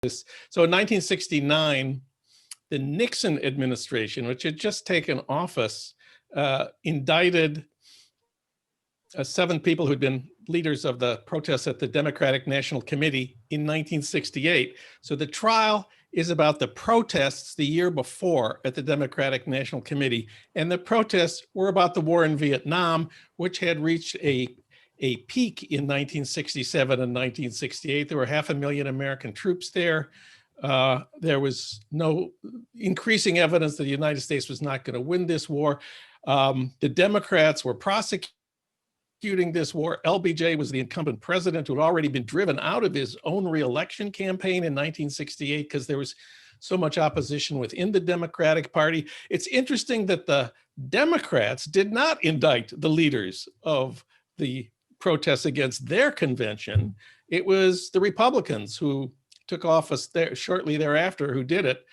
So in 1969, the Nixon administration, which had just taken office, indicted 7 people who'd been leaders of the protests at the Democratic National Committee in 1968. So the trial is about the protests the year before at the Democratic National Committee. And the protests were about the war in Vietnam, which had reached a peak in 1967 and 1968. There were 500,000 American troops there. There was no increasing evidence that the United States was not going to win this war. The Democrats were prosecuting this war. LBJ was the incumbent president who had already been driven out of his own reelection campaign in 1968 because there was so much opposition within the Democratic Party. It's interesting that the Democrats did not indict the leaders of the protests against their convention. It was the Republicans who took office there shortly thereafter who did it.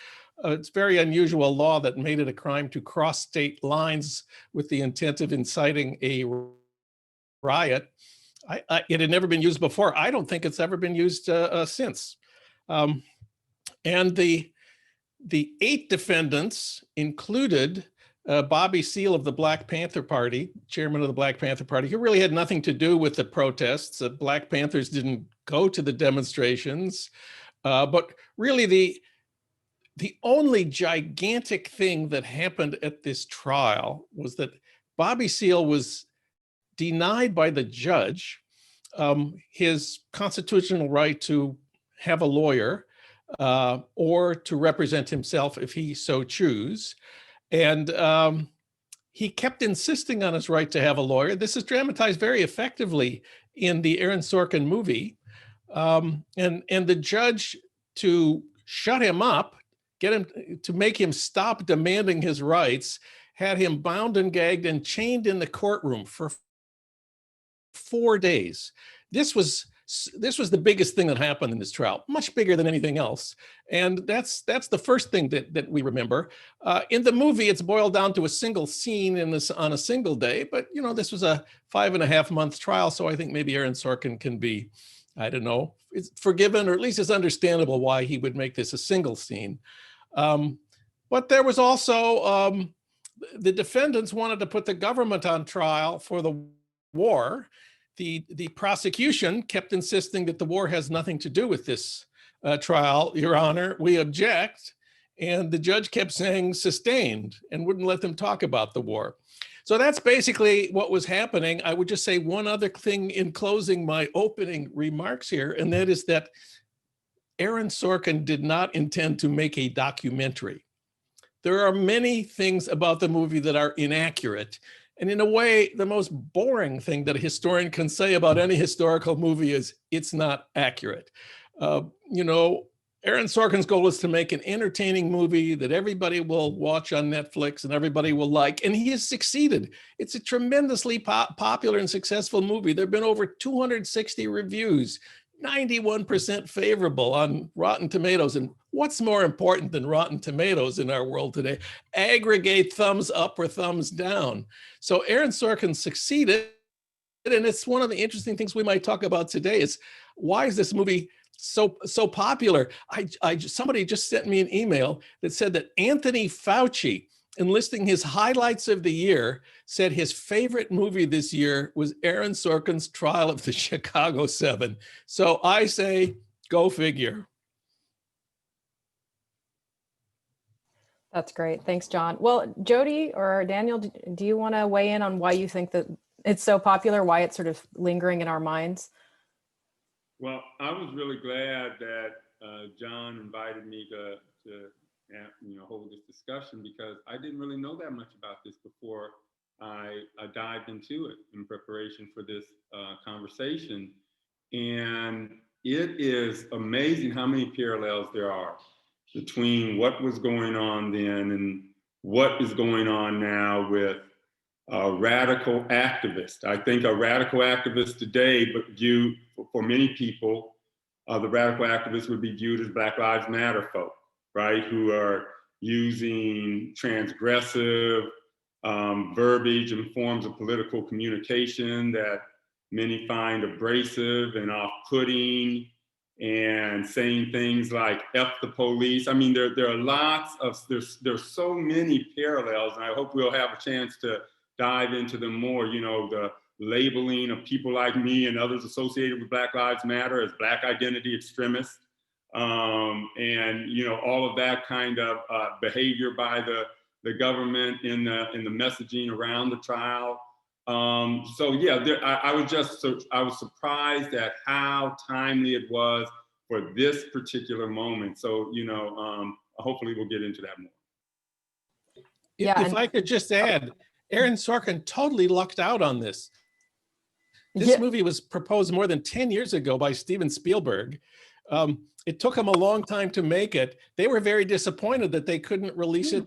It's very unusual law that made it a crime to cross state lines with the intent of inciting a riot. It had never been used before. I don't think it's ever been used since. And the 8 defendants included Bobby Seale of the Black Panther Party, chairman of the Black Panther Party, who really had nothing to do with the protests. The Black Panthers didn't go to the demonstrations. But really the only gigantic thing that happened at this trial was that Bobby Seale was denied by the judge his constitutional right to have a lawyer or to represent himself if he so choose. And he kept insisting on his right to have a lawyer. This is dramatized very effectively in the Aaron Sorkin movie. And the judge, to shut him up, get him to make him stop demanding his rights, had him bound and gagged and chained in the courtroom for 4 days. This was the biggest thing that happened in this trial, much bigger than anything else. And that's the first thing that we remember. In the movie, it's boiled down to a single scene on a single day, but this was a 5.5-month trial. So I think maybe Aaron Sorkin can be, I don't know, it's forgiven, or at least it's understandable why he would make this a single scene. But there was also, the defendants wanted to put the government on trial for the war. The prosecution kept insisting that the war has nothing to do with this trial, Your Honor. We object. And the judge kept saying sustained and wouldn't let them talk about the war. So that's basically what was happening. I would just say one other thing in closing my opening remarks here, and that is that Aaron Sorkin did not intend to make a documentary. There are many things about the movie that are inaccurate. And in a way, the most boring thing that a historian can say about any historical movie is it's not accurate. Aaron Sorkin's goal is to make an entertaining movie that everybody will watch on Netflix and everybody will like, and he has succeeded. It's a tremendously popular and successful movie. There have been over 260 reviews, 91% favorable on Rotten Tomatoes. And what's more important than Rotten Tomatoes in our world today? Aggregate thumbs up or thumbs down. So Aaron Sorkin succeeded. And it's one of the interesting things we might talk about today is, why is this movie so popular? Somebody just sent me an email that said that Anthony Fauci, in listing his highlights of the year, said his favorite movie this year was Aaron Sorkin's Trial of the Chicago 7. So I say, go figure. That's great. Thanks, John. Well, Jody or Daniel, do you want to weigh in on why you think that it's so popular, why it's sort of lingering in our minds? Well, I was really glad that John invited me to hold this discussion, because I didn't really know that much about this before I dived into it in preparation for this conversation. And it is amazing how many parallels there are between what was going on then and what is going on now with radical activists. I think a radical activist today, but viewed for many people, the radical activists would be viewed as Black Lives Matter folk, right? Who are using transgressive verbiage and forms of political communication that many find abrasive and off-putting, and saying things like "F the police." I mean, there are lots of, there's so many parallels, and I hope we'll have a chance to dive into them more. You know, the labeling of people like me and others associated with Black Lives Matter as Black identity extremists, and you know, all of that kind of behavior by the government in the messaging around the trial. So yeah, I was surprised at how timely it was for this particular moment. So, you know, hopefully we'll get into that more. If I could just add, Aaron Sorkin totally lucked out on this. This Yeah. movie was proposed more than 10 years ago by Steven Spielberg. It took them a long time to make it. They were very disappointed that they couldn't release it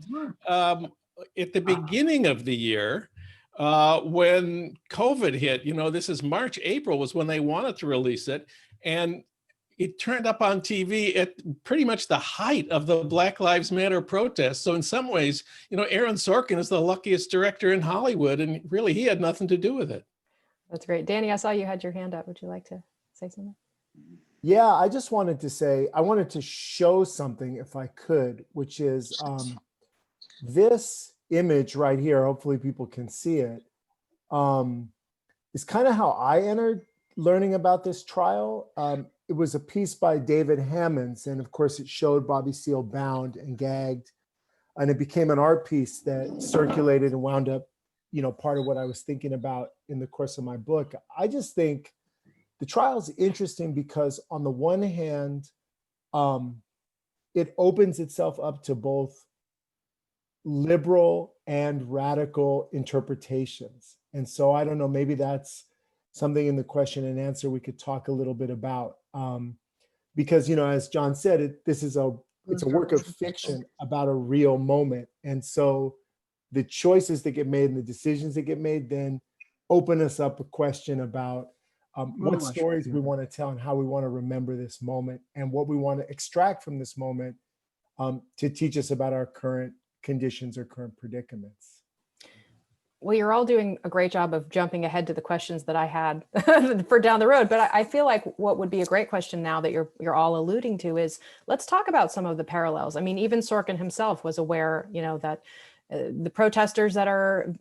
at the beginning of the year when COVID hit. You know, this is March, April was when they wanted to release it. And it turned up on TV at pretty much the height of the Black Lives Matter protests. So in some ways, you know, Aaron Sorkin is the luckiest director in Hollywood, and really he had nothing to do with it. That's great. Danny, I saw you had your hand up. Would you like to say something? Yeah, I just wanted to say, I wanted to show something if I could, which is this image right here, hopefully people can see it, is kind of how I entered learning about this trial. It was a piece by David Hammonds, and of course it showed Bobby Seale bound and gagged, and it became an art piece that circulated and wound up, you know, part of what I was thinking about in the course of my book. I just think the trial is interesting because on the one hand, it opens itself up to both liberal and radical interpretations. And so I don't know, maybe that's something in the question and answer we could talk a little bit about. Because, you know, as John said, it's a work of fiction about a real moment. And so the choices that get made and the decisions that get made then open us up a question about what stories we want to tell and how we want to remember this moment and what we want to extract from this moment to teach us about our current conditions or current predicaments. Well, you're all doing a great job of jumping ahead to the questions that I had for down the road. But I feel like what would be a great question now that you're all alluding to is, let's talk about some of the parallels. I mean, even Sorkin himself was aware, you know, that the protesters that are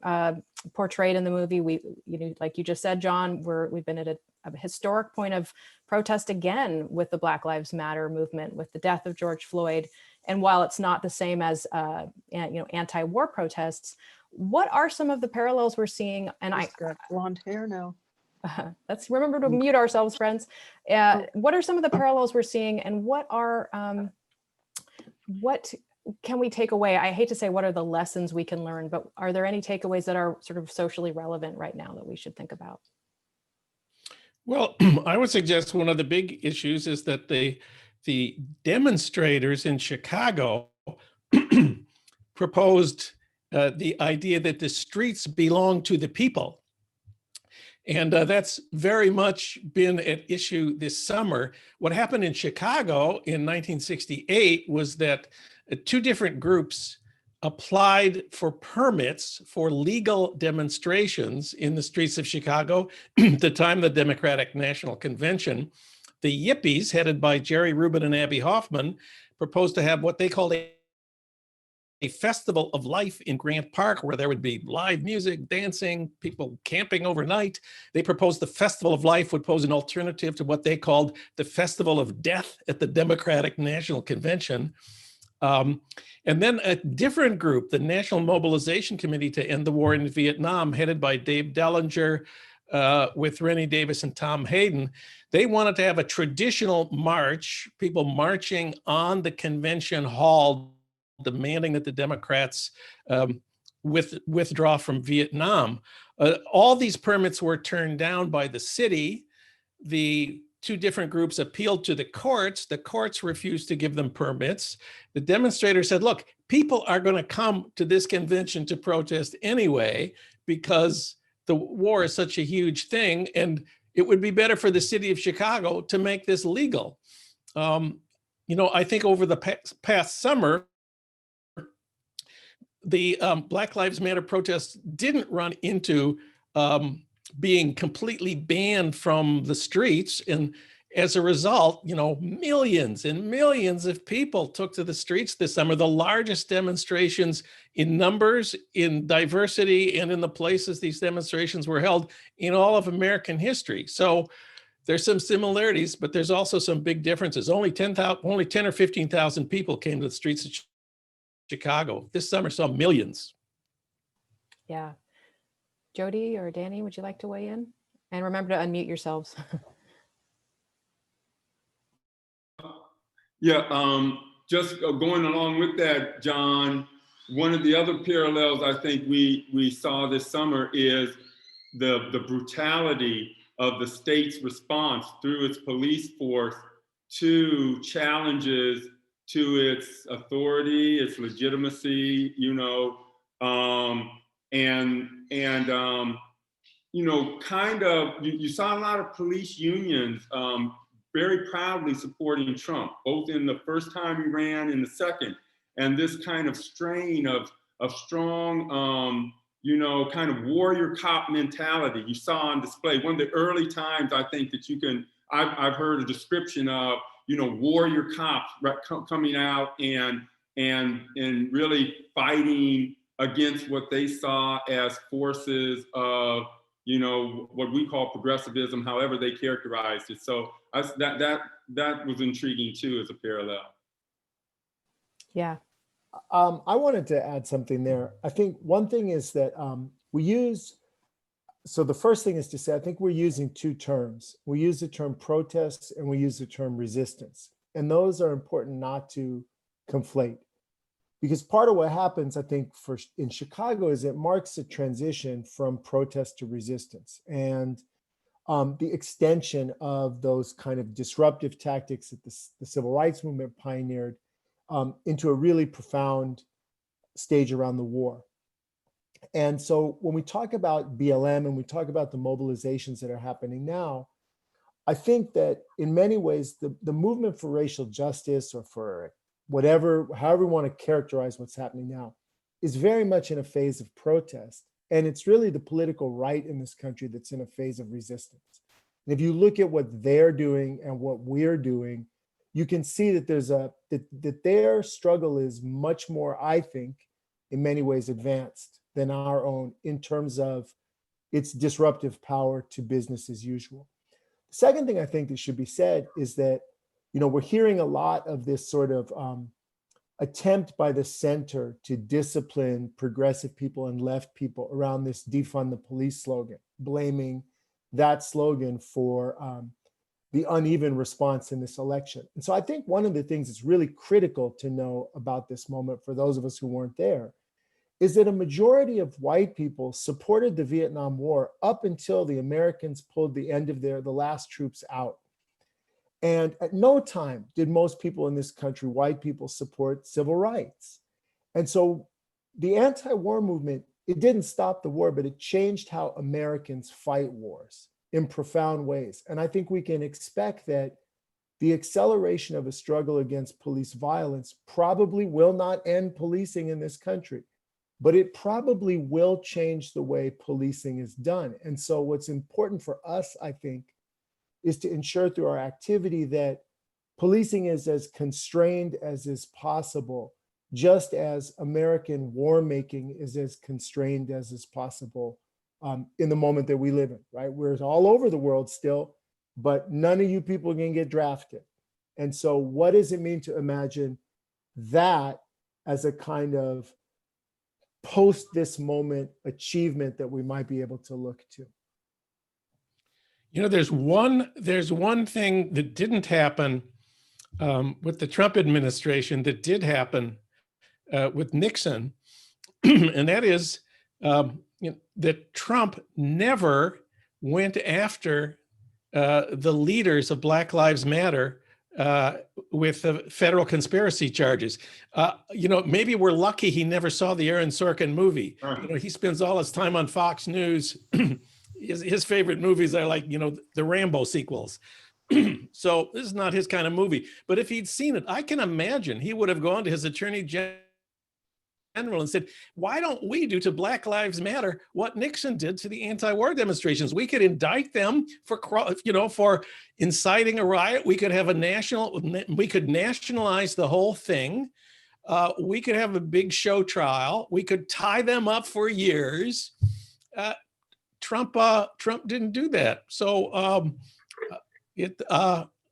portrayed in the movie, you know, like you just said, John, we've been at a historic point of protest again with the Black Lives Matter movement, with the death of George Floyd. And while it's not the same as you know, anti-war protests, what are some of the parallels we're seeing? And I got blonde hair now. Let's remember to mute ourselves, friends. What are some of the parallels we're seeing, and what can we take away? I hate to say what are the lessons we can learn, but are there any takeaways that are sort of socially relevant right now that we should think about? Well, I would suggest one of the big issues is that the demonstrators in Chicago proposed the idea that the streets belong to the people. And that's very much been at issue this summer. What happened in Chicago in 1968 was that two different groups applied for permits for legal demonstrations in the streets of Chicago at the time of the Democratic National Convention. The Yippies, headed by Jerry Rubin and Abby Hoffman, proposed to have what they called a festival of life in Grant Park, where there would be live music, dancing, people camping overnight. They proposed the Festival of Life would pose an alternative to what they called the Festival of Death at the Democratic National Convention. And then a different group, the National Mobilization Committee to End the War in Vietnam, headed by Dave Dellinger, with Rennie Davis and Tom Hayden, they wanted to have a traditional march, people marching on the convention hall, demanding that the Democrats withdraw from Vietnam. All these permits were turned down by the city. The two different groups appealed to the courts. The courts refused to give them permits. The demonstrators said, look, people are going to come to this convention to protest anyway because the war is such a huge thing, and it would be better for the city of Chicago to make this legal. You know, I think over the past summer, the Black Lives Matter protests didn't run into being completely banned from the streets. And as a result, millions and millions of people took to the streets this summer, the largest demonstrations in numbers, in diversity, and in the places these demonstrations were held in all of American history. So there's some similarities, but there's also some big differences. Only 10 or 15,000 people came to the streets of Chicago. This summer saw millions. Yeah. Jody or Danny, would you like to weigh in? And remember to unmute yourselves. Yeah, just going along with that, John, one of the other parallels I think we saw this summer is the brutality of the state's response through its police force to challenges to its authority, its legitimacy, you saw a lot of police unions very proudly supporting Trump, both in the first time he ran and the second. And this kind of strain of strong, kind of warrior cop mentality you saw on display. One of the early times I think that I've heard a description of, warrior cops coming out and really fighting against what they saw as forces of, what we call progressivism, however they characterized it. So that was intriguing too, as a parallel. Yeah. I wanted to add something there. I think one thing is that so the first thing is to say, I think we're using two terms. We use the term protests and we use the term resistance. And those are important not to conflate. Because part of what happens, I think, in Chicago is it marks a transition from protest to resistance. And the extension of those kind of disruptive tactics that the civil rights movement pioneered into a really profound stage around the war. And so when we talk about BLM and we talk about the mobilizations that are happening now, I think that in many ways, the movement for racial justice, or for however we want to characterize what's happening now, is very much in a phase of protest. And it's really the political right in this country that's in a phase of resistance. And if you look at what they're doing and what we're doing, you can see that that their struggle is much more, I think, in many ways advanced than our own in terms of its disruptive power to business as usual. The second thing I think that should be said is that, we're hearing a lot of this sort of attempt by the center to discipline progressive people and left people around this defund the police slogan, blaming that slogan for the uneven response in this election. And so I think one of the things that's really critical to know about this moment for those of us who weren't there is that a majority of white people supported the Vietnam War up until the Americans pulled the last troops out. And at no time did most people in this country, white people, support civil rights. And so the anti-war movement, it didn't stop the war, but it changed how Americans fight wars in profound ways. And I think we can expect that the acceleration of a struggle against police violence probably will not end policing in this country, but it probably will change the way policing is done. And so what's important for us, I think, is to ensure through our activity that policing is as constrained as is possible, just as American war making is as constrained as is possible in the moment that we live in, right? We're all over the world still, but none of you people can get drafted. And so what does it mean to imagine that as a kind of post this moment achievement that we might be able to look to? There's one thing that didn't happen with the Trump administration that did happen with Nixon, and that is that Trump never went after the leaders of Black Lives Matter with federal conspiracy charges. Maybe we're lucky he never saw the Aaron Sorkin movie. He spends all his time on Fox News. His favorite movies are like, the Rambo sequels. So this is not his kind of movie. But if he'd seen it, I can imagine he would have gone to his attorney general general and said, why don't we do to Black Lives Matter what Nixon did to the anti-war demonstrations? We could indict them for, for inciting a riot. We could have we could nationalize the whole thing. We could have a big show trial. We could tie them up for years. Trump didn't do that. So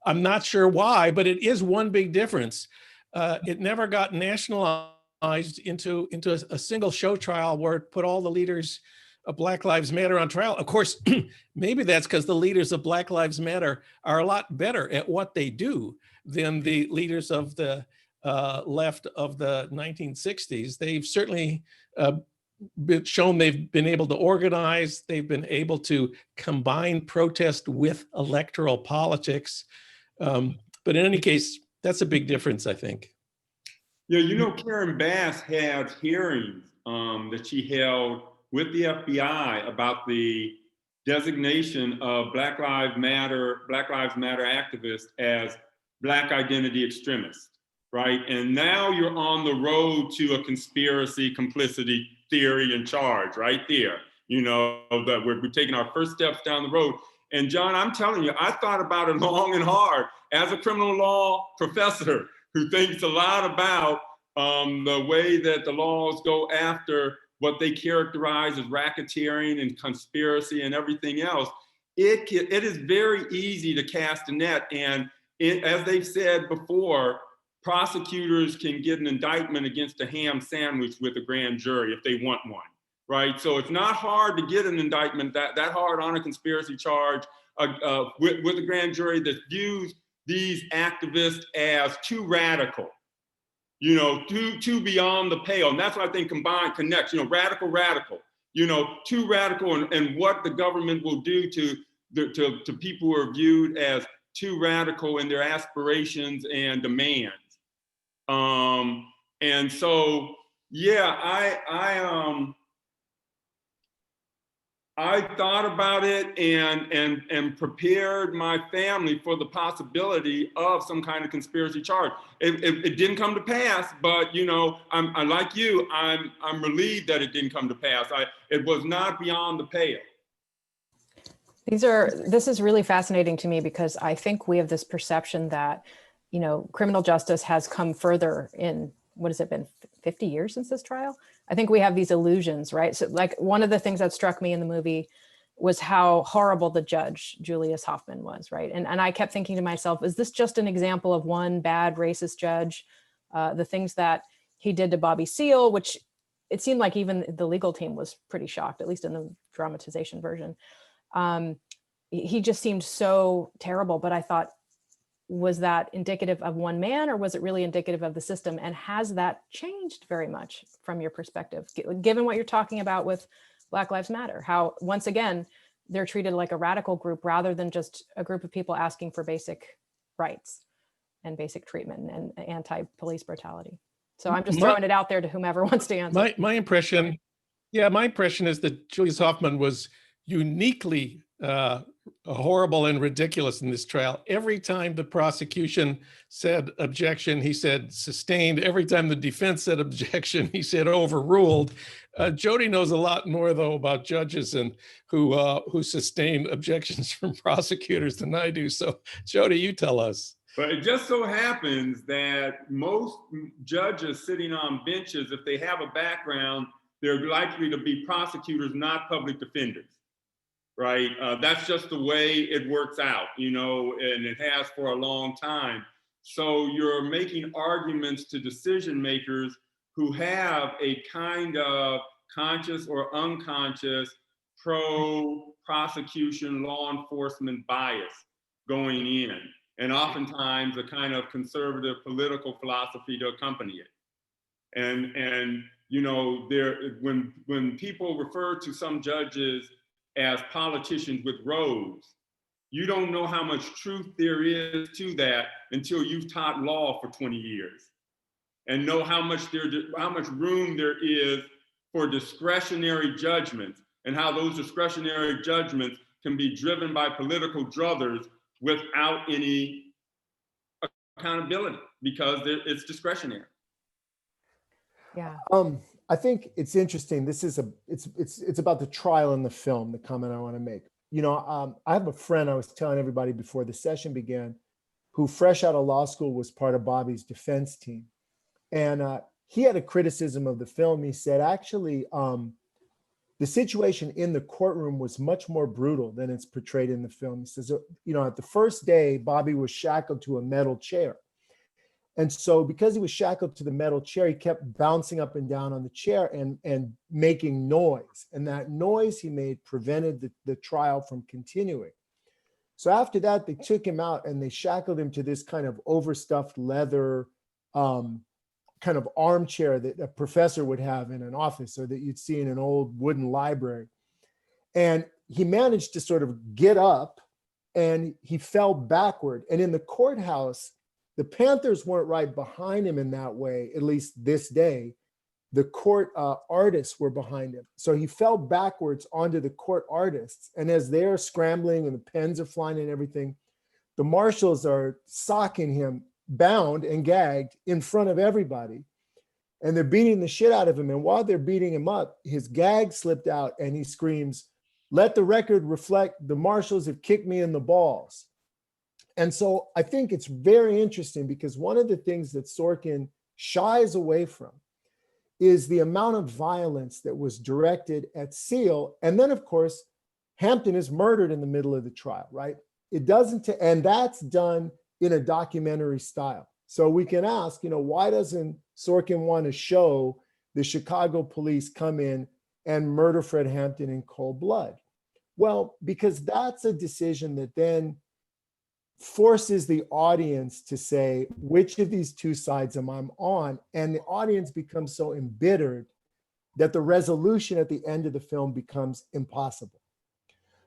I'm not sure why, but it is one big difference. It never got nationalized into a single show trial where it put all the leaders of Black Lives Matter on trial. Of course, maybe that's because the leaders of Black Lives Matter are a lot better at what they do than the leaders of the left of the 1960s. They've certainly shown they've been able to organize. They've been able to combine protest with electoral politics. But in any case, that's a big difference, I think. Yeah, Karen Bass had hearings that she held with the FBI about the designation of Black Lives Matter activists as Black identity extremists, right? And now you're on the road to a conspiracy, complicity theory and charge right there. That we're taking our first steps down the road. And John, I'm telling you, I thought about it long and hard as a criminal law professor who thinks a lot about the way that the laws go after what they characterize as racketeering and conspiracy and everything else. It is very easy to cast a net. And as they've said before, prosecutors can get an indictment against a ham sandwich with a grand jury if they want one, right? So it's not hard to get an indictment that hard on a conspiracy charge with a grand jury that views these activists as too radical, too beyond the pale. And that's what I think connects, radical, too radical, and what the government will do to people who are viewed as too radical in their aspirations and demands. And so, yeah, I thought about it and prepared my family for the possibility of some kind of conspiracy charge. It didn't come to pass, but I'm like you. I'm relieved that it didn't come to pass. It was not beyond the pale. This is really fascinating to me because I think we have this perception that, criminal justice has come further in, what has it been, 50 years since this trial? I think we have these illusions, right? So like one of the things that struck me in the movie was how horrible the judge, Julius Hoffman, was, right? And I kept thinking to myself, is this just an example of one bad racist judge? The things that he did to Bobby Seale, which it seemed like even the legal team was pretty shocked, at least in the dramatization version. He just seemed so terrible, but I thought, was that indicative of one man or was it really indicative of the system? And has that changed very much from your perspective, given what you're talking about with Black Lives Matter, how once again, they're treated like a radical group rather than just a group of people asking for basic rights and basic treatment and anti-police brutality. So I'm just throwing it out there to whomever wants to answer. My impression is that Julius Hoffman was uniquely horrible and ridiculous in this trial. Every time the prosecution said objection, he said sustained. Every time the defense said objection, he said overruled. Jody knows a lot more though about judges and who sustain objections from prosecutors than I do. So Jody, you tell us. But it just so happens that most judges sitting on benches, if they have a background, they're likely to be prosecutors, not public defenders. Right? That's just the way it works out, and it has for a long time. So you're making arguments to decision makers who have a kind of conscious or unconscious pro-prosecution law enforcement bias going in, and oftentimes a kind of conservative political philosophy to accompany it. And when people refer to some judges as politicians with robes, you don't know how much truth there is to that until you've taught law for 20 years and know how much room there is for discretionary judgments and how those discretionary judgments can be driven by political druthers without any accountability because it's discretionary. Yeah. I think it's interesting. This is it's about the trial in the film, the comment I want to make. I have a friend, I was telling everybody before the session began, who fresh out of law school was part of Bobby's defense team. And he had a criticism of the film. He said, actually, the situation in the courtroom was much more brutal than it's portrayed in the film. He says, at the first day, Bobby was shackled to a metal chair. And so because he was shackled to the metal chair, he kept bouncing up and down on the chair and making noise. And that noise he made prevented the trial from continuing. So after that, they took him out and they shackled him to this kind of overstuffed leather kind of armchair that a professor would have in an office or that you'd see in an old wooden library. And he managed to sort of get up and he fell backward. And in the courthouse, the Panthers weren't right behind him in that way, at least this day. The court artists were behind him. So he fell backwards onto the court artists. And as they're scrambling and the pens are flying and everything, the marshals are socking him bound and gagged in front of everybody. And they're beating the shit out of him. And while they're beating him up, his gag slipped out and he screams, "Let the record reflect the marshals have kicked me in the balls." And so I think it's very interesting because one of the things that Sorkin shies away from is the amount of violence that was directed at Seal. And then, of course, Hampton is murdered in the middle of the trial, right? It doesn't, and that's done in a documentary style. So we can ask, why doesn't Sorkin want to show the Chicago police come in and murder Fred Hampton in cold blood? Well, because that's a decision that then forces the audience to say, which of these two sides am I on? And the audience becomes so embittered that the resolution at the end of the film becomes impossible.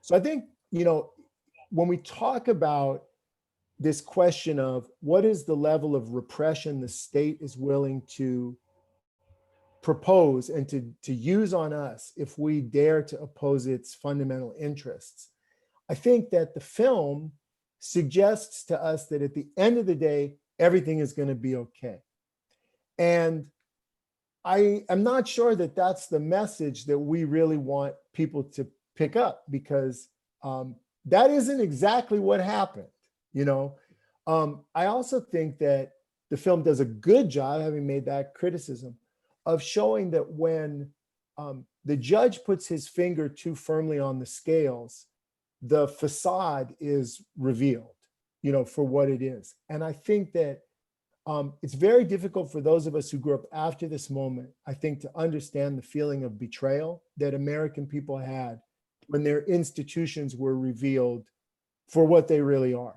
So I think, when we talk about this question of what is the level of repression the state is willing to propose and to use on us if we dare to oppose its fundamental interests, I think that the film suggests to us that at the end of the day, everything is going to be okay. And I am not sure that that's the message that we really want people to pick up, because that isn't exactly what happened. I also think that the film does a good job, having made that criticism, of showing that when the judge puts his finger too firmly on the scales, the facade is revealed, for what it is. And I think that it's very difficult for those of us who grew up after this moment, I think, to understand the feeling of betrayal that American people had when their institutions were revealed for what they really are,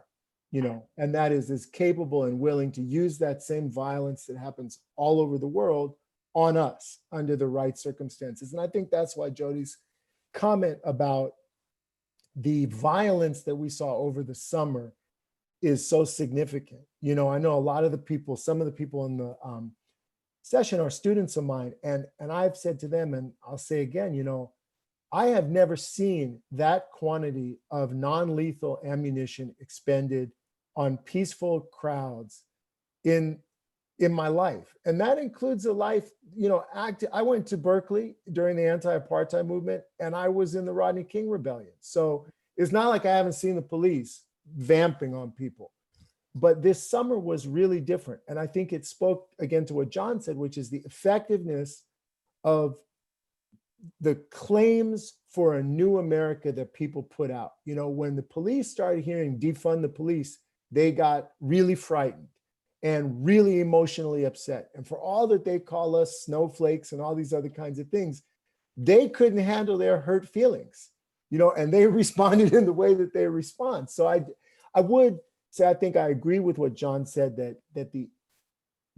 and that is as capable and willing to use that same violence that happens all over the world on us under the right circumstances. And I think that's why Jody's comment about the violence that we saw over the summer is so significant. I know a lot of the people, some of the people in the session are students of mine, and I've said to them, and I'll say again, I have never seen that quantity of non-lethal ammunition expended on peaceful crowds in my life. And that includes a life, I went to Berkeley during the anti-apartheid movement, and I was in the Rodney King Rebellion. So it's not like I haven't seen the police vamping on people. But this summer was really different. And I think it spoke again to what Jon said, which is the effectiveness of the claims for a new America that people put out. When the police started hearing defund the police, they got really frightened and really emotionally upset. And for all that they call us snowflakes and all these other kinds of things, they couldn't handle their hurt feelings, and they responded in the way that they respond. So I would say, I think I agree with what Jon said, that the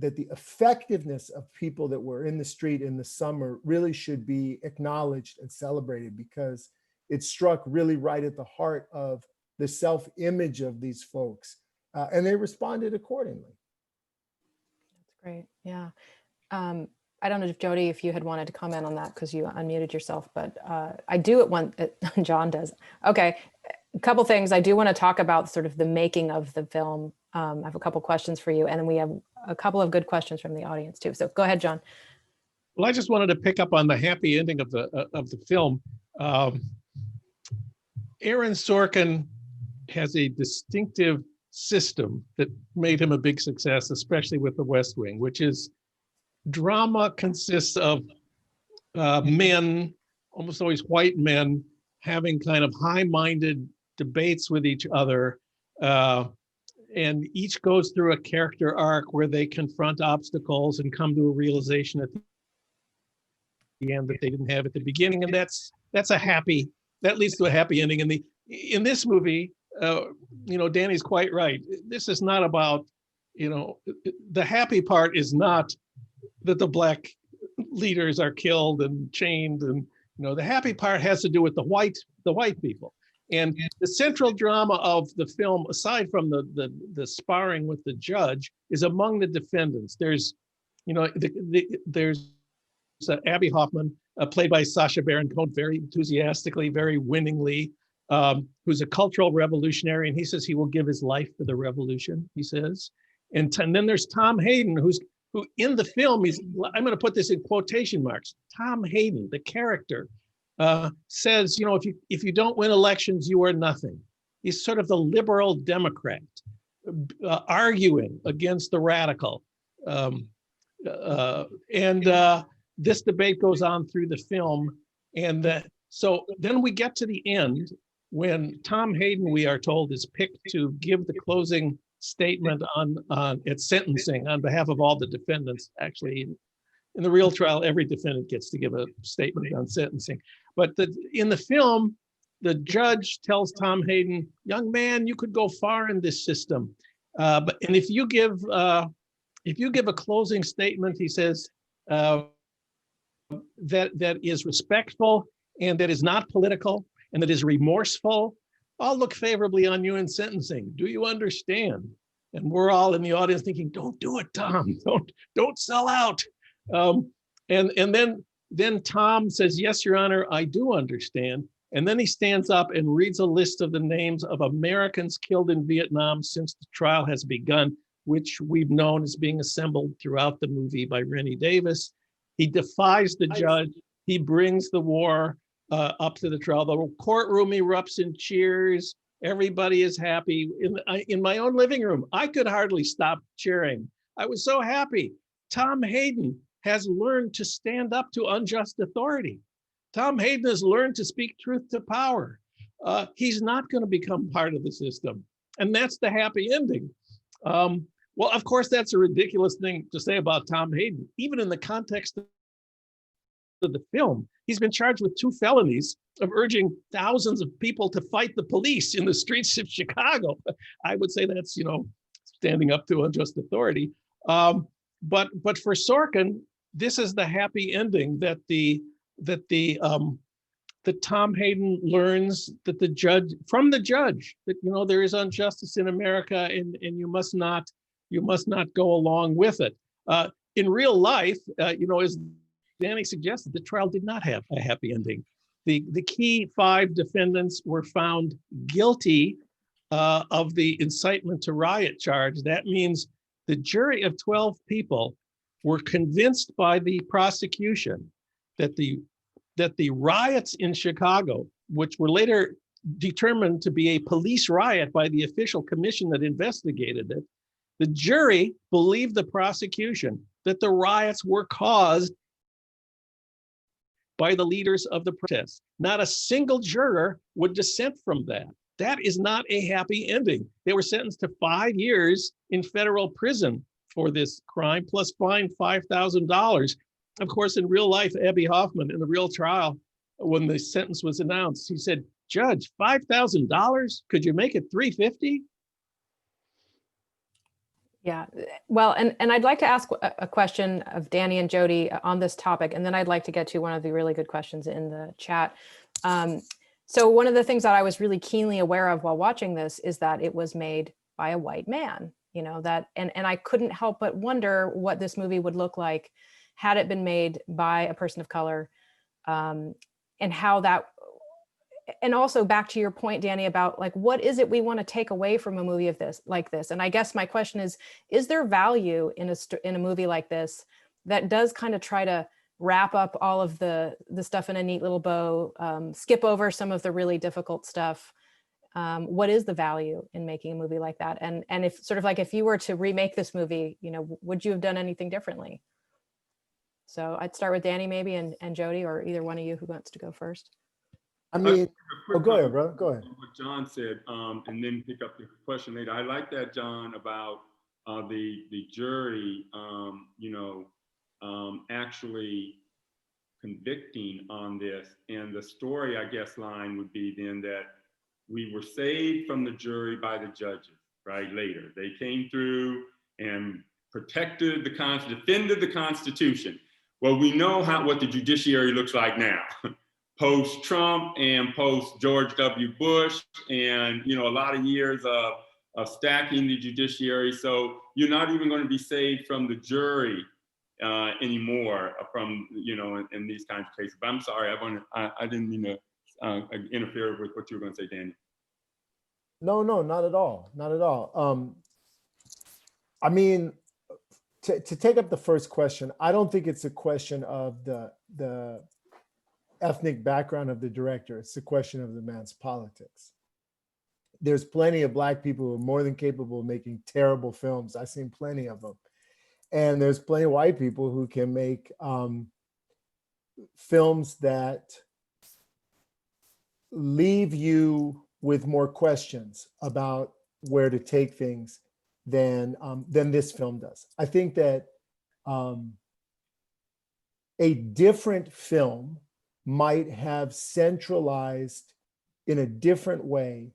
effectiveness of people that were in the street in the summer really should be acknowledged and celebrated, because it struck really right at the heart of the self-image of these folks, and they responded accordingly. That's great. Yeah. I don't know if Jody, if you had wanted to comment on that because you unmuted yourself, but I do at one, Jon does. Okay. A couple things. I do want to talk about sort of the making of the film. I have a couple questions for you, and then we have a couple of good questions from the audience too. So go ahead, Jon. Well, I just wanted to pick up on the happy ending of the film. Aaron Sorkin has a distinctive system that made him a big success, especially with The West Wing, which is drama consists of men, almost always white men, having kind of high-minded debates with each other. And each goes through a character arc where they confront obstacles and come to a realization at the end that they didn't have at the beginning. And that leads to a happy ending. In this movie, Danny's quite right. This is not about, the happy part is not that the Black leaders are killed and chained, and the happy part has to do with the white people. And the central drama of the film, aside from the sparring with the judge, is among the defendants. There's Abby Hoffman, played by Sacha Baron Cohen, very enthusiastically, very winningly, who's a cultural revolutionary, and he says he will give his life for the revolution, he says. And then there's Tom Hayden, who in the film, I'm going to put this in quotation marks, Tom Hayden, the character, says, if you don't win elections, you are nothing. He's sort of the liberal Democrat, arguing against the radical. This debate goes on through the film. So then we get to the end when Tom Hayden, we are told, is picked to give the closing statement at sentencing on behalf of all the defendants. Actually, in the real trial, every defendant gets to give a statement on sentencing. But in the film, the judge tells Tom Hayden, "Young man, you could go far in this system, and if you give a closing statement," he says, that is respectful and that is not political and that is remorseful, I'll look favorably on you in sentencing. Do you understand?" And we're all in the audience thinking, "Don't do it, Tom. Don't sell out." And then Tom says, "Yes, Your Honor, I do understand." And then he stands up and reads a list of the names of Americans killed in Vietnam since the trial has begun, which we've known is being assembled throughout the movie by Rennie Davis. He defies the judge. He brings the war up to the trial. The courtroom erupts in cheers. Everybody is happy. In my own living room, I could hardly stop cheering. I was so happy. Tom Hayden has learned to stand up to unjust authority. Tom Hayden has learned to speak truth to power. He's not going to become part of the system. And that's the happy ending. Well, of course, that's a ridiculous thing to say about Tom Hayden, even in the context of the film. He's been charged with 2 felonies of urging thousands of people to fight the police in the streets of Chicago. I would say that's, standing up to unjust authority. But for Sorkin, this is the happy ending that Tom Hayden learns that from the judge that there is injustice in America and you must not go along with it. In real life, as Danny suggested, the trial did not have a happy ending. The key 5 defendants were found guilty of the incitement to riot charge. That means the jury of 12 people were convinced by the prosecution that the riots in Chicago, which were later determined to be a police riot by the official commission that investigated it, the jury believed the prosecution that the riots were caused by the leaders of the protest. Not a single juror would dissent from that. That is not a happy ending. They were sentenced to 5 years in federal prison for this crime, plus fined $5,000. Of course, in real life, Abby Hoffman, in the real trial, when the sentence was announced, he said, "Judge, $5,000? Could you make it $350?" Yeah, well, and I'd like to ask a question of Danny and Jody on this topic, and then I'd like to get to one of the really good questions in the chat. So one of the things that I was really keenly aware of while watching this is that it was made by a white man, and I couldn't help but wonder what this movie would look like had it been made by a person of color, and how that, and also back to your point, Danny, about what is it we want to take away from a movie like this? And I guess my question is there value in a movie like this that does kind of try to wrap up all of the stuff in a neat little bow, skip over some of the really difficult stuff. What is the value in making a movie like that? And if sort of like, if you were to remake this movie, you know, would you have done anything differently? So I'd start with Danny maybe, and Jody, or either one of you who wants to go first. I mean, quick go ahead, comment brother. Go ahead. on what John said, and then pick up the question later. I like that, John, about the jury, you know, actually convicting on this. And the story, I guess, line would be then that we were saved from the jury by the judges, right? Later, they came through and protected defended the Constitution. Well, we know what the judiciary looks like now. Post-Trump and post-George W. Bush, and you know, a lot of years of stacking the judiciary. So you're not even going to be saved from the jury anymore, from, you know, in these kinds of cases. But I'm sorry, I didn't mean to interfere with what you were going to say, Danny. No, not at all. Not at all. I mean, to take up the first question, I don't think it's a question of the ethnic background of the director. It's a question of the man's politics. There's plenty of Black people who are more than capable of making terrible films. I've seen plenty of them. And there's plenty of white people who can make films that leave you with more questions about where to take things than this film does. I think that a different film might have centralized in a different way,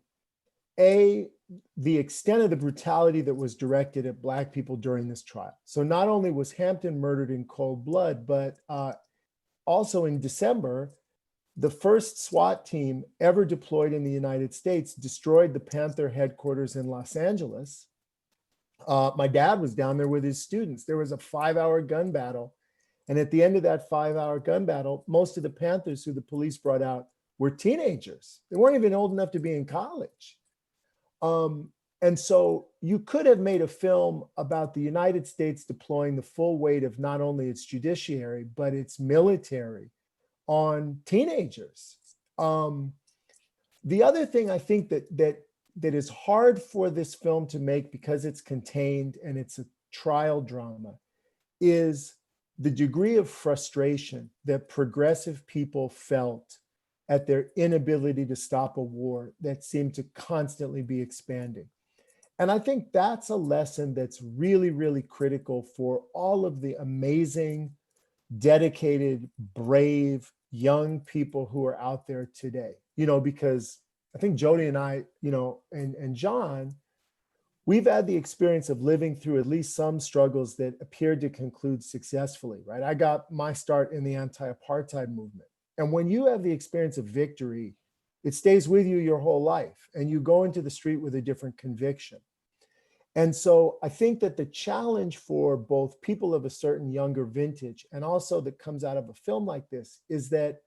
the extent of the brutality that was directed at Black people during this trial. So not only was Hampton murdered in cold blood, but also in December, the first SWAT team ever deployed in the United States destroyed the Panther headquarters in Los Angeles. My dad was down there with his students. There was a 5-hour gun battle. And at the end of that 5-hour gun battle, most of the Panthers who the police brought out were teenagers. They weren't even old enough to be in college. And so you could have made a film about the United States deploying the full weight of not only its judiciary, but its military on teenagers. The other thing I think that is hard for this film to make, because it's contained and it's a trial drama, is the degree of frustration that progressive people felt at their inability to stop a war that seemed to constantly be expanding. And I think that's a lesson that's really, really critical for all of the amazing, dedicated, brave, young people who are out there today. You know, because I think Jody and I, you know, and John, we've had the experience of living through at least some struggles that appeared to conclude successfully, right? I got my start in the anti-apartheid movement. And when you have the experience of victory, it stays with you your whole life, and you go into the street with a different conviction. And so I think that the challenge for both people of a certain younger vintage, and also that comes out of a film like this, is that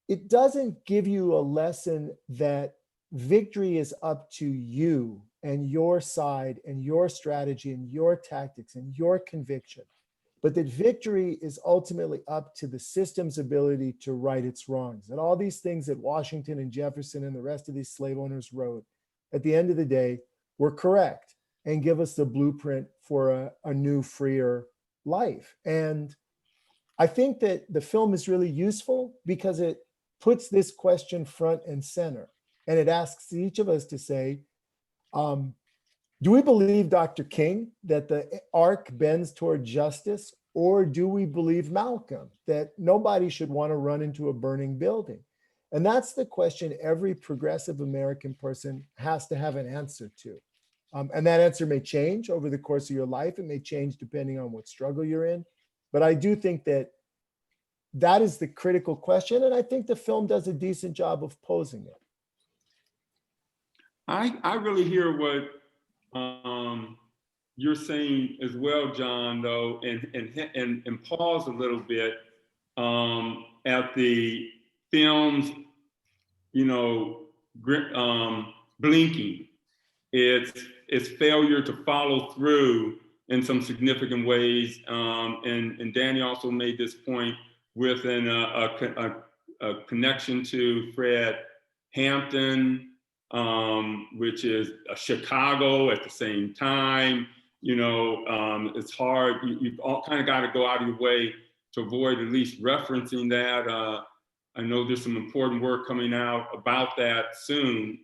it doesn't give you a lesson that victory is up to you and your side and your strategy and your tactics and your conviction, but that victory is ultimately up to the system's ability to right its wrongs. And all these things that Washington and Jefferson and the rest of these slave owners wrote, at the end of the day, were correct and give us the blueprint for a new, freer life. And I think that the film is really useful because it puts this question front and center. And it asks each of us to say, do we believe Dr. King that the arc bends toward justice, or do we believe Malcolm that nobody should want to run into a burning building? And that's the question every progressive American person has to have an answer to. And that answer may change over the course of your life. It may change depending on what struggle you're in. But I do think that that is the critical question. And I think the film does a decent job of posing it. I really hear what you're saying as well, John, though, and pause a little bit at the film's, you know, blinking. Its failure to follow through in some significant ways. And Danny also made this point with a connection to Fred Hampton, which is Chicago at the same time. You know, it's hard. You've all kind of got to go out of your way to avoid at least referencing that. I know there's some important work coming out about that soon.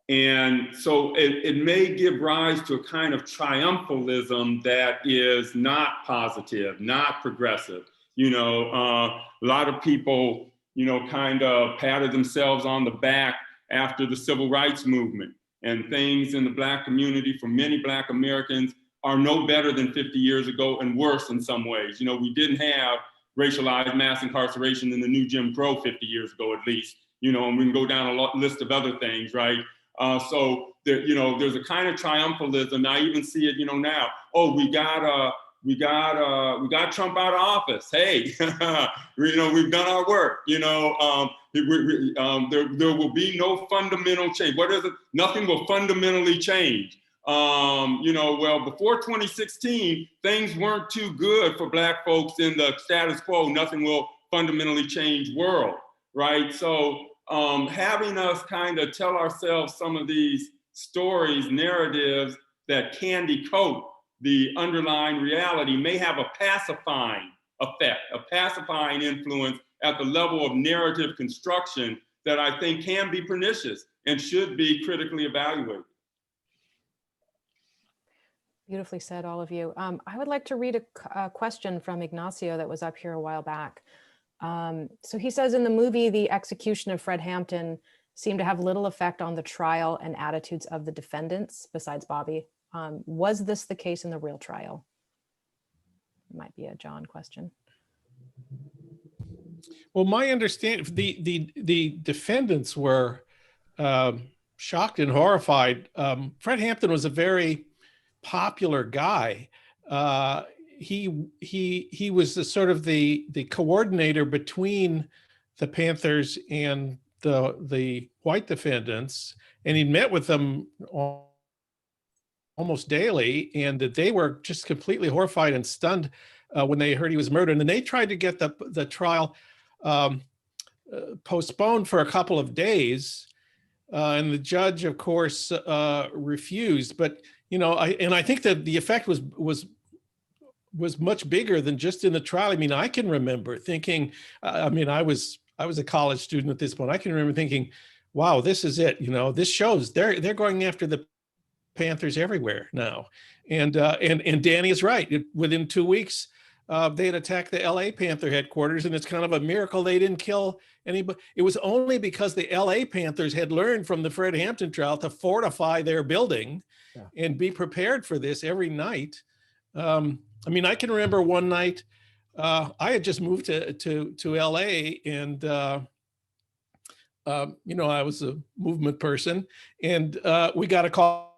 And so it may give rise to a kind of triumphalism that is not positive, not progressive. You know, a lot of people, you know, kind of patted themselves on the back after the civil rights movement, and things in the Black community for many Black Americans are no better than 50 years ago and worse in some ways. You know, we didn't have racialized mass incarceration in the new Jim Crow 50 years ago, at least, you know, and we can go down a list of other things, right? So there, you know, there's a kind of triumphalism. I even see it, you know, now. Oh, we got Trump out of office. Hey, you know, we've done our work. You know, there will be no fundamental change. What is it? Nothing will fundamentally change. You know, well, before 2016, things weren't too good for Black folks in the status quo, nothing will fundamentally change world, right? So having us kind of tell ourselves some of these stories, narratives that candy coat the underlying reality may have a pacifying effect, a pacifying influence at the level of narrative construction that I think can be pernicious and should be critically evaluated. Beautifully said, all of you. I would like to read a question from Ignacio that was up here a while back. So he says, in the movie, the execution of Fred Hampton seemed to have little effect on the trial and attitudes of the defendants, besides Bobby. Was this the case in the real trial? Might be a John question. Well, my understanding, the defendants were shocked and horrified. Fred Hampton was a very popular guy. He was the sort of the coordinator between the Panthers and the white defendants, and he met with them almost daily, and they were just completely horrified and stunned when they heard he was murdered. And they tried to get the trial postponed for a couple of days, and the judge, of course, refused. But you know, I think that the effect was much bigger than just in the trial. I mean, I can remember thinking, I mean, I was a college student at this point. I can remember thinking, wow, this is it. You know, this shows they're going after the Panthers everywhere now. And Danny is right. Within 2 weeks, they had attacked the LA Panther headquarters, and it's kind of a miracle they didn't kill anybody. It was only because the LA Panthers had learned from the Fred Hampton trial to fortify their building and be prepared for this every night. I mean, I can remember one night, I had just moved to LA, and you know, I was a movement person, and we got a call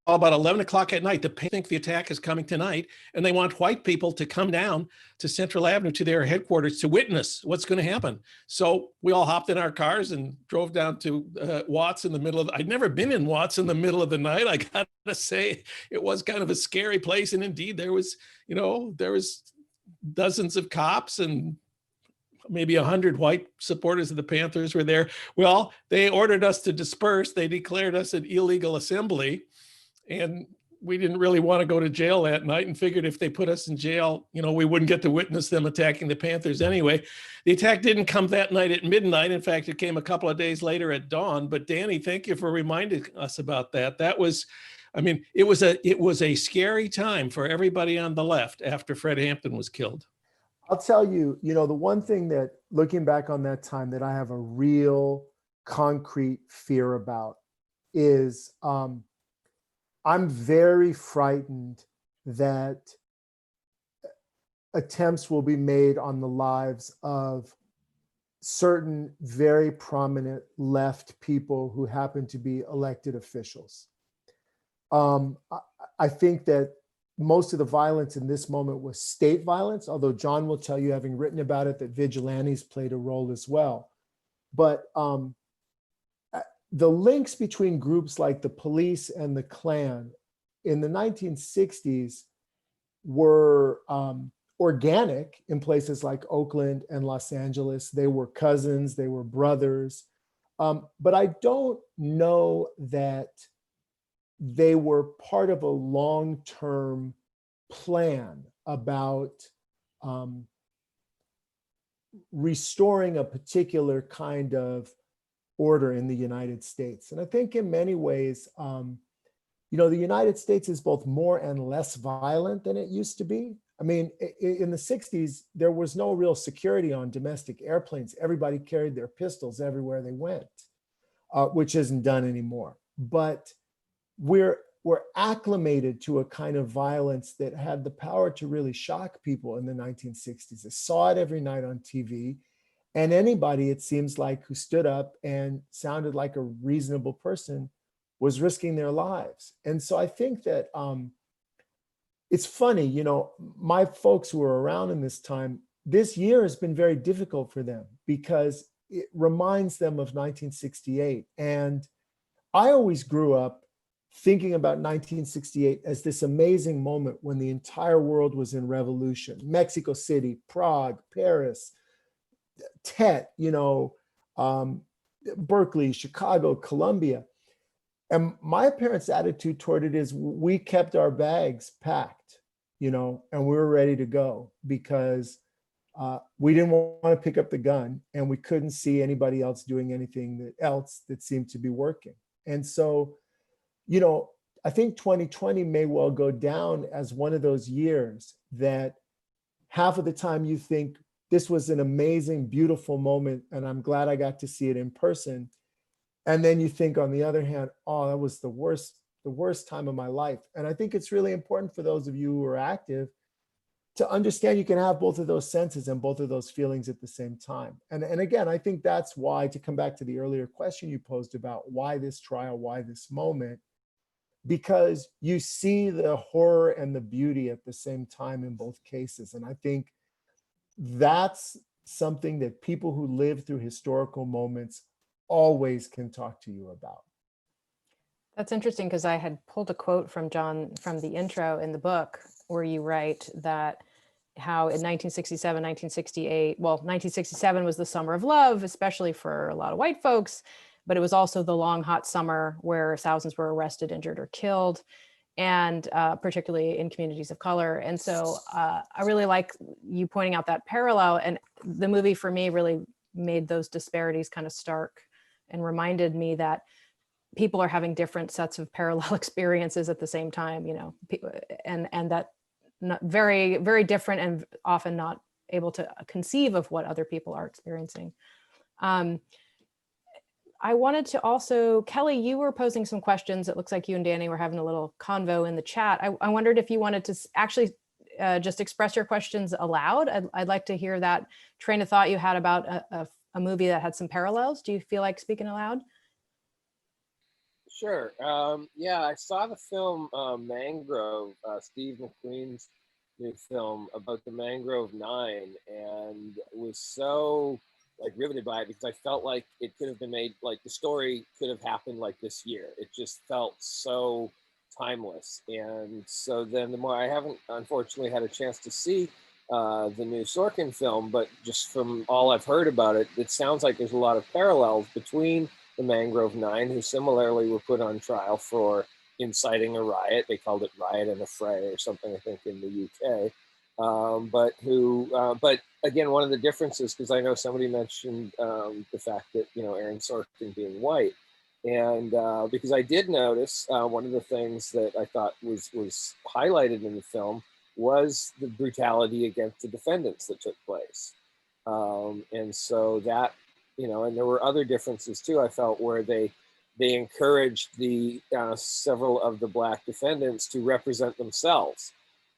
about 11 o'clock at night. They think the attack is coming tonight, and they want white people to come down to Central Avenue to their headquarters to witness what's going to happen. So we all hopped in our cars and drove down to Watts in the middle of, I'd never been in Watts in the middle of the night. I got to say, it was kind of a scary place. And indeed, there was, you know, there was dozens of cops and maybe 100 white supporters of the Panthers were there. Well, they ordered us to disperse. They declared us an illegal assembly. And we didn't really want to go to jail that night, and figured if they put us in jail, you know, we wouldn't get to witness them attacking the Panthers anyway. The attack didn't come that night at midnight. In fact, it came a couple of days later at dawn. But Danny, thank you for reminding us about that. That was, I mean, it was a scary time for everybody on the left after Fred Hampton was killed. I'll tell you, you know, the one thing that, looking back on that time, that I have a real concrete fear about is, I'm very frightened that attempts will be made on the lives of certain very prominent left people who happen to be elected officials. I think that most of the violence in this moment was state violence, although John will tell you, having written about it, that vigilantes played a role as well. But the links between groups like the police and the Klan in the 1960s were organic in places like Oakland and Los Angeles. They were cousins, they were brothers. But I don't know that they were part of a long-term plan about restoring a particular kind of order in the United States. And I think in many ways, you know, the United States is both more and less violent than it used to be. I mean, in the 60s, there was no real security on domestic airplanes. Everybody carried their pistols everywhere they went, which isn't done anymore. But we're acclimated to a kind of violence that had the power to really shock people in the 1960s. They saw it every night on TV. And anybody, it seems like, who stood up and sounded like a reasonable person was risking their lives. And so I think that it's funny, you know, my folks who were around in this time, this year has been very difficult for them because it reminds them of 1968. And I always grew up thinking about 1968 as this amazing moment when the entire world was in revolution. Mexico City, Prague, Paris, Tet, you know, Berkeley, Chicago, Columbia. And my parents' attitude toward it is we kept our bags packed, you know, and we were ready to go because we didn't want to pick up the gun and we couldn't see anybody else doing anything else that seemed to be working. And so, you know, I think 2020 may well go down as one of those years that half of the time you think this was an amazing, beautiful moment, and I'm glad I got to see it in person. And then you think, on the other hand, oh, that was the worst time of my life. And I think it's really important for those of you who are active to understand you can have both of those senses and both of those feelings at the same time. And again, I think that's why, to come back to the earlier question you posed about why this trial, why this moment, because you see the horror and the beauty at the same time in both cases. And I think that's something that people who live through historical moments always can talk to you about. That's interesting because I had pulled a quote from Jon from the intro in the book where you write that how in 1967, 1968, well, 1967 was the summer of love, especially for a lot of white folks, but it was also the long, hot summer where thousands were arrested, injured, or killed, and particularly in communities of color. And so I really like you pointing out that parallel, and the movie for me really made those disparities kind of stark and reminded me that people are having different sets of parallel experiences at the same time, you know, and that very, very different and often not able to conceive of what other people are experiencing. I wanted to also, Kelly, you were posing some questions. It looks like you and Danny were having a little convo in the chat. I wondered if you wanted to actually just express your questions aloud. I'd like to hear that train of thought you had about a movie that had some parallels. Do you feel like speaking aloud? Sure. Yeah, I saw the film Mangrove, Steve McQueen's new film about the Mangrove Nine, and was so like riveted by it because I felt like it could have been made, like the story could have happened like this year. It just felt so timeless. And so then the more, I haven't unfortunately had a chance to see the new Sorkin film, but just from all I've heard about it, it sounds like there's a lot of parallels between the Mangrove Nine, who similarly were put on trial for inciting a riot. They called it Riot and Affray or something, I think, in the UK. But again, one of the differences, because I know somebody mentioned the fact that, you know, Aaron Sorkin being white, and because I did notice one of the things that I thought was highlighted in the film was the brutality against the defendants that took place, and so that, you know, and there were other differences too, I felt, where they encouraged the several of the Black defendants to represent themselves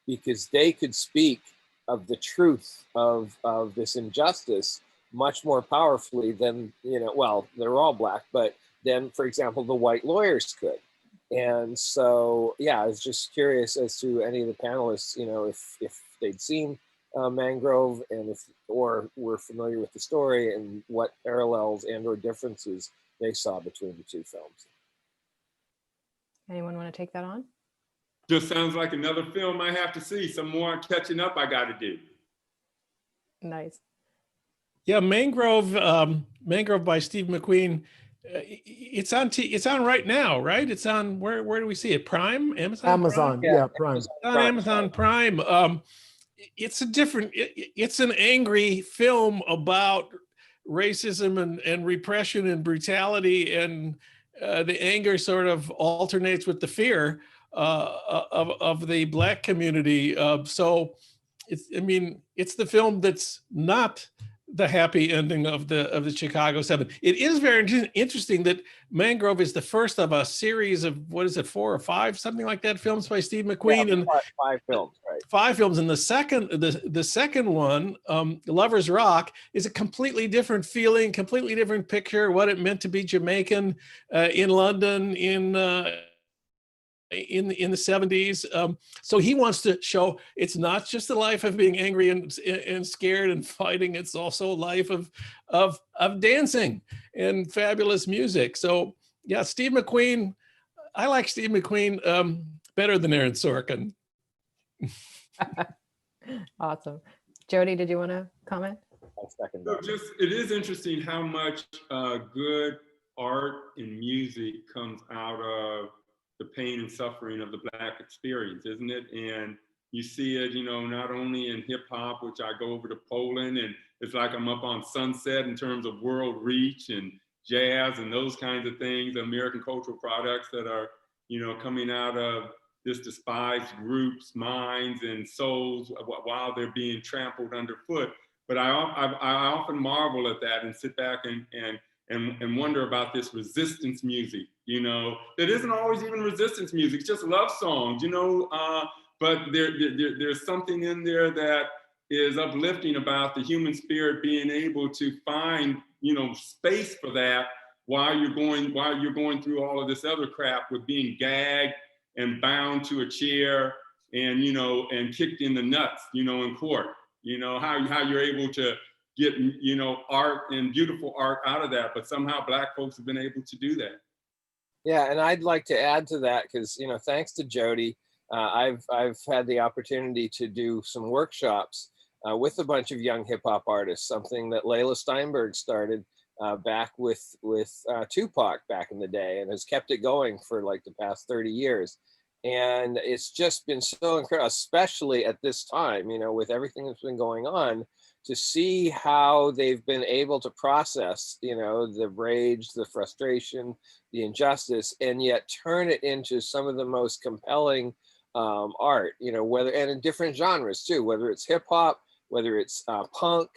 because they could speak of the truth of this injustice much more powerfully than, you know, well, they're all Black, but then, for example, the white lawyers could. And so, yeah, I was just curious as to any of the panelists, you know, if they'd seen Mangrove, and or were familiar with the story, and what parallels and or differences they saw between the two films. Anyone want to take that on? Just sounds like another film I have to see. Some more catching up I got to do. Nice. Yeah, Mangrove by Steve McQueen. It's on right now, right? It's on where do we see it? Prime, Amazon. Amazon, Prime? yeah, Prime. It's on Amazon Prime. It's a different. It's an angry film about racism and repression and brutality, and the anger sort of alternates with the fear of the Black community. So it's the film that's not the happy ending of the Chicago 7. It is very interesting that Mangrove is the first of a series of, what is it, 4 or 5, something like that, films by Steve McQueen. Yeah, And 5 films, right? 5 films. And the second one, Lover's Rock, is a completely different feeling, completely different picture, what it meant to be Jamaican in London in the 70s. So he wants to show it's not just the life of being angry and scared and fighting. It's also a life of dancing and fabulous music. So yeah, Steve McQueen, I like Steve McQueen better than Aaron Sorkin. Awesome. Jody, did you want to comment? I'll second So that. it is interesting how much good art and music comes out of the pain and suffering of the Black experience, isn't it? And you see it, not only in hip hop, which I go over to Poland and it's like I'm up on Sunset in terms of world reach, and jazz and those kinds of things, American cultural products that are, coming out of this despised group's minds and souls while they're being trampled underfoot. But I often marvel at that and sit back and wonder about this resistance music, that isn't always even resistance music, it's just love songs, but there's something in there that is uplifting about the human spirit being able to find, space for that while you're going through all of this other crap with being gagged and bound to a chair and, and kicked in the nuts, in court, how you're able to get, art and beautiful art out of that, but somehow Black folks have been able to do that. Yeah, and I'd like to add to that because, thanks to Jody, I've had the opportunity to do some workshops with a bunch of young hip hop artists, something that Layla Steinberg started back with Tupac back in the day, and has kept it going for like the past 30 years. And it's just been so incredible, especially at this time, with everything that's been going on, to see how they've been able to process, the rage, the frustration, the injustice, and yet turn it into some of the most compelling art, whether, and in different genres too, whether it's hip hop, whether it's punk,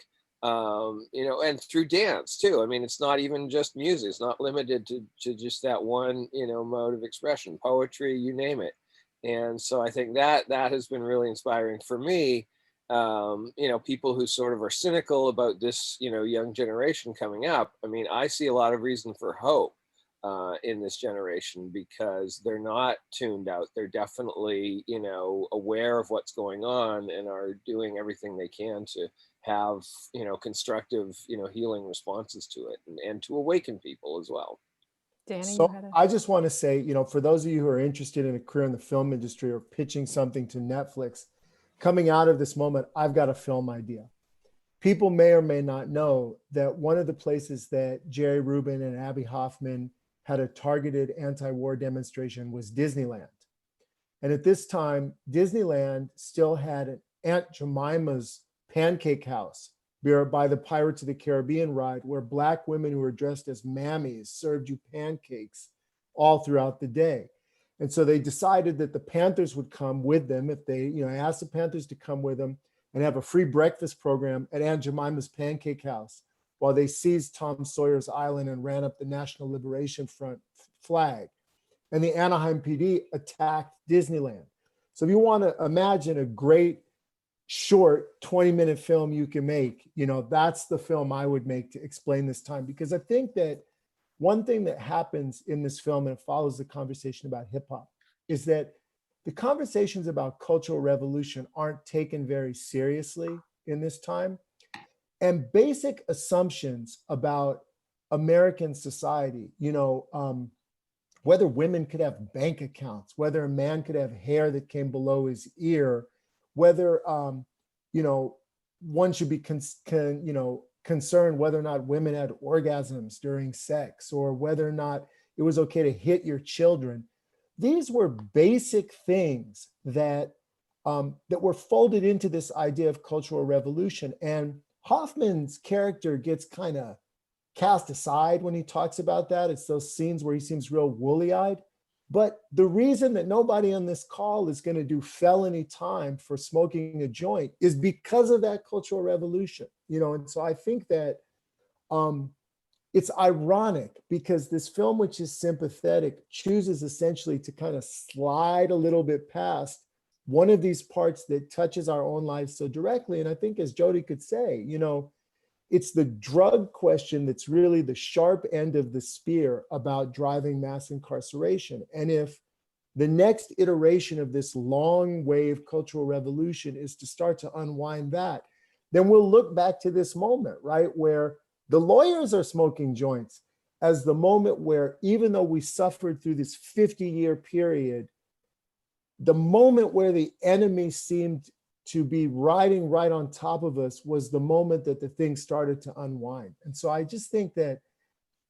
and through dance too. I mean, it's not even just music. It's not limited to just that one, mode of expression, poetry, you name it. And so I think that has been really inspiring for me. People who sort of are cynical about this, young generation coming up. I mean, I see a lot of reason for hope in this generation because they're not tuned out. They're definitely, aware of what's going on and are doing everything they can to have, constructive, healing responses to it and to awaken people as well. Danny, So I just want to say, for those of you who are interested in a career in the film industry or pitching something to Netflix, coming out of this moment, I've got a film idea. People may or may not know that one of the places that Jerry Rubin and Abby Hoffman had a targeted anti-war demonstration was Disneyland. And at this time, Disneyland still had an Aunt Jemima's pancake house by the Pirates of the Caribbean ride, where Black women who were dressed as mammies served you pancakes all throughout the day. And so they decided that the Panthers would come with them if they, asked the Panthers to come with them and have a free breakfast program at Aunt Jemima's Pancake House while they seized Tom Sawyer's Island and ran up the National Liberation Front flag. And the Anaheim PD attacked Disneyland. So if you want to imagine a great short 20-minute film you can make, that's the film I would make to explain this time. Because I think that one thing that happens in this film, and it follows the conversation about hip hop, is that the conversations about cultural revolution aren't taken very seriously in this time. And basic assumptions about American society, whether women could have bank accounts, whether a man could have hair that came below his ear, whether, one should be concerned whether or not women had orgasms during sex, or whether or not it was okay to hit your children. These were basic things that that were folded into this idea of cultural revolution. And Hoffman's character gets kind of cast aside when he talks about that. It's those scenes where he seems real woolly-eyed. But the reason that nobody on this call is going to do felony time for smoking a joint is because of that cultural revolution, And so I think that it's ironic because this film, which is sympathetic, chooses essentially to kind of slide a little bit past one of these parts that touches our own lives so directly. And I think, as Jody could say, it's the drug question that's really the sharp end of the spear about driving mass incarceration. And if the next iteration of this long wave cultural revolution is to start to unwind that, then we'll look back to this moment, right, where the lawyers are smoking joints as the moment where, even though we suffered through this 50-year period, the moment where the enemy seemed to be riding right on top of us was the moment that the thing started to unwind. And so I just think that,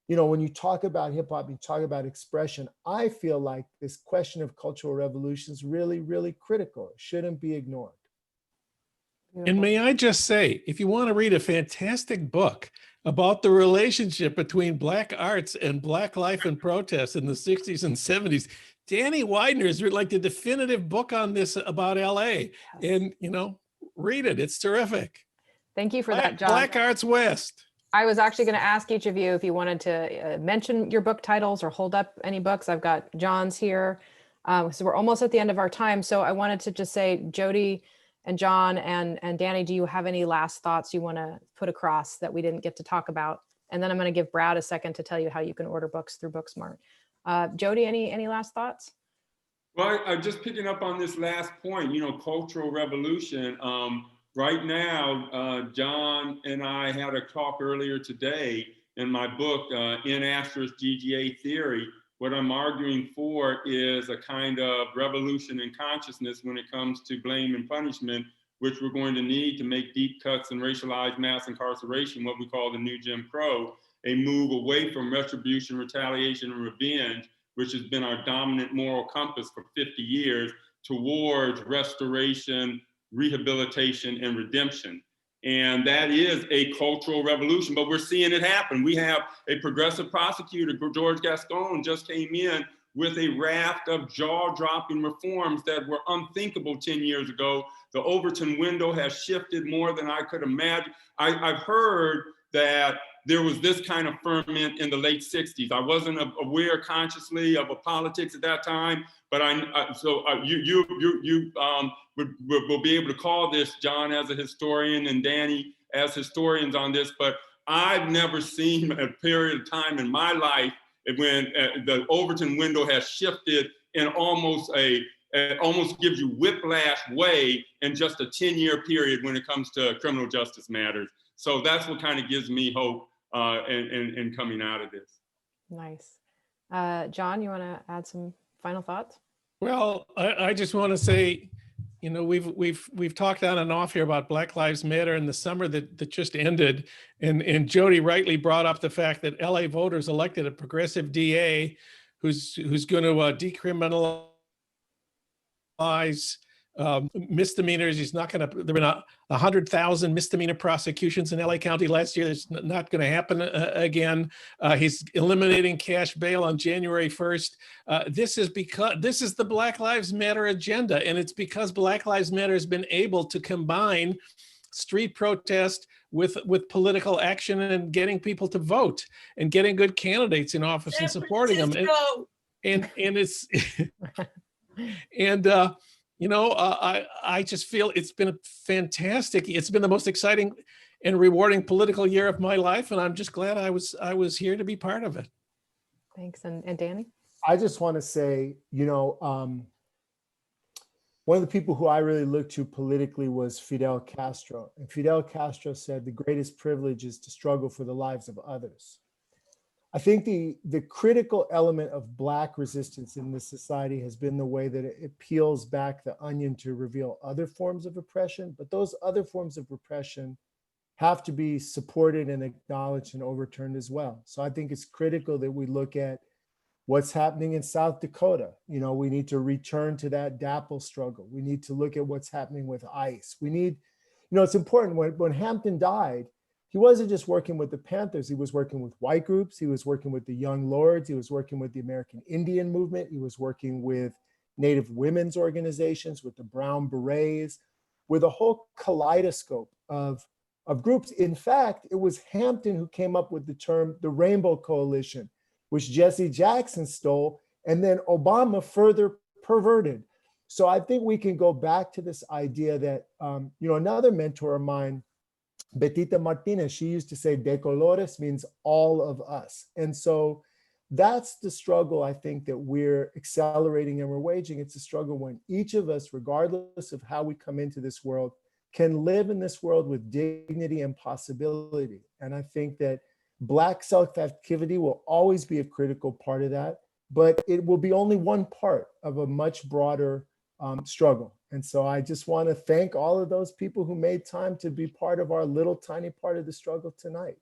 when you talk about hip hop, you talk about expression, I feel like this question of cultural revolution is really, really critical. It shouldn't be ignored. And may I just say, if you want to read a fantastic book about the relationship between Black arts and Black life and protest in the 60s and 70s, Danny Widener's like the definitive book on this about LA. And, read it. It's terrific. Thank you for that, John. Black Arts West. I was actually going to ask each of you if you wanted to mention your book titles or hold up any books. I've got John's here. So we're almost at the end of our time. So I wanted to just say, Jody and John and Danny, do you have any last thoughts you want to put across that we didn't get to talk about? And then I'm going to give Brad a second to tell you how you can order books through BookSmart. Jody, any last thoughts? Well, I'm just picking up on this last point, cultural revolution. Right now, John and I had a talk earlier today in my book, In Asterisk GGA Theory. What I'm arguing for is a kind of revolution in consciousness when it comes to blame and punishment, which we're going to need to make deep cuts in racialized mass incarceration, what we call the new Jim Crow, a move away from retribution, retaliation, and revenge, which has been our dominant moral compass for 50 years, towards restoration, rehabilitation, and redemption. And that is a cultural revolution, but we're seeing it happen. We have a progressive prosecutor, George Gascon, just came in with a raft of jaw-dropping reforms that were unthinkable 10 years ago. The Overton window has shifted more than I could imagine. I've heard that there was this kind of ferment in the late 60s. I wasn't aware consciously of politics at that time, but you will be able to call this, John, as a historian, and Danny as historians on this, but I've never seen a period of time in my life when the Overton window has shifted in almost gives you whiplash way in just a 10-year period when it comes to criminal justice matters. So that's what kind of gives me hope in coming out of this. Nice. John, you want to add some final thoughts? Well, I just want to say, we've talked on and off here about Black Lives Matter in the summer that just ended, and Jody rightly brought up the fact that LA voters elected a progressive DA who's going to decriminalize misdemeanors. He's not going to. There have been 100,000 misdemeanor prosecutions in LA County last year. It's not going to happen again. He's eliminating cash bail on January 1st. This is the Black Lives Matter agenda, and it's because Black Lives Matter has been able to combine street protest with political action and getting people to vote and getting good candidates in office and supporting them. And it's and I just feel it's been fantastic. It's been the most exciting and rewarding political year of my life, and I'm just glad I was here to be part of it. Thanks. And Danny? I just want to say, one of the people who I really looked to politically was Fidel Castro. And Fidel Castro said, the greatest privilege is to struggle for the lives of others. I think the critical element of Black resistance in this society has been the way that it peels back the onion to reveal other forms of oppression, but those other forms of repression have to be supported and acknowledged and overturned as well. So I think it's critical that we look at what's happening in South Dakota. You know, we need to return to that DAPL struggle. We need to look at what's happening with ICE. We need, you know, it's important when Hampton died, he wasn't just working with the Panthers, he was working with white groups, he was working with the Young Lords, he was working with the American Indian movement, he was working with Native women's organizations, with the Brown Berets, with a whole kaleidoscope of groups. In fact, it was Hampton who came up with the term the Rainbow Coalition, which Jesse Jackson stole, and then Obama further perverted. So I think we can go back to this idea that, you know, another mentor of mine, Betita Martinez, she used to say, de colores means all of us. And so that's the struggle I think that we're accelerating and we're waging. It's a struggle when each of us, regardless of how we come into this world, can live in this world with dignity and possibility. And I think that Black self-activity will always be a critical part of that, but it will be only one part of a much broader struggle. And so I just want to thank all of those people who made time to be part of our little tiny part of the struggle tonight.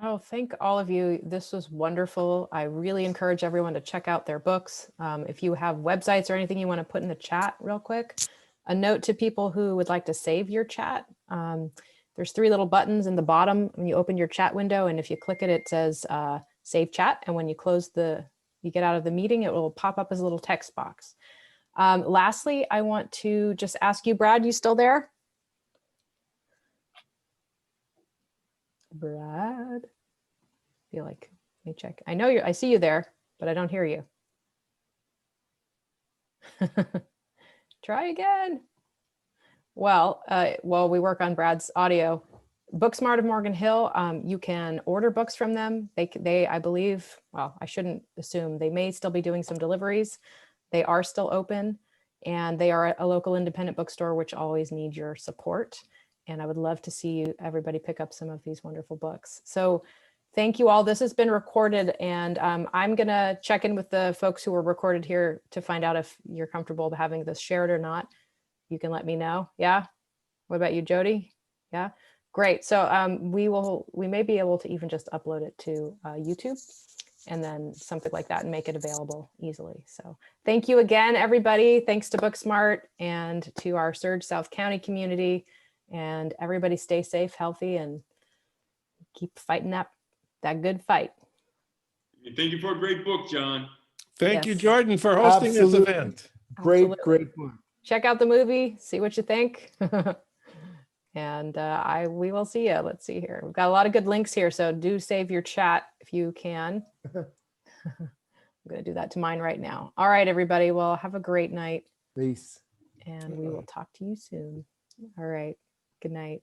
Oh, thank all of you. This was wonderful. I really encourage everyone to check out their books. If you have websites or anything you want to put in the chat real quick, a note to people who would like to save your chat. There's 3 little buttons in the bottom when you open your chat window. And if you click it, it says save chat. And when you you get out of the meeting, it will pop up as a little text box. Lastly, I want to just ask you, Brad, you still there? Brad, I feel like, let me check. I know I see you there, but I don't hear you. Try again. Well, while we work on Brad's audio, BookSmart of Morgan Hill, you can order books from them. They, I believe, well, I shouldn't assume, they may still be doing some deliveries. They are still open, and they are a local independent bookstore, which always need your support. And I would love to see everybody pick up some of these wonderful books. So thank you all. This has been recorded, and I'm gonna check in with the folks who were recorded here to find out if you're comfortable having this shared or not. You can let me know. Yeah. What about you, Jody? Yeah. Great. So we may be able to even just upload it to YouTube and then something like that and make it available easily. So thank you again, everybody. Thanks to BookSmart and to our SURJ South County community, and everybody stay safe, healthy, and keep fighting that good fight. Thank you for a great book, John. Thank you, Yes. Jordan, for hosting this Absolutely. event. Great, Absolutely. great book. Check out the movie, see what you think. And we will see you. Let's see here. We've got a lot of good links here, so do save your chat if you can. I'm going to do that to mine right now. All right, everybody. Well, have a great night. Peace. And we will talk to you soon. All right. Good night.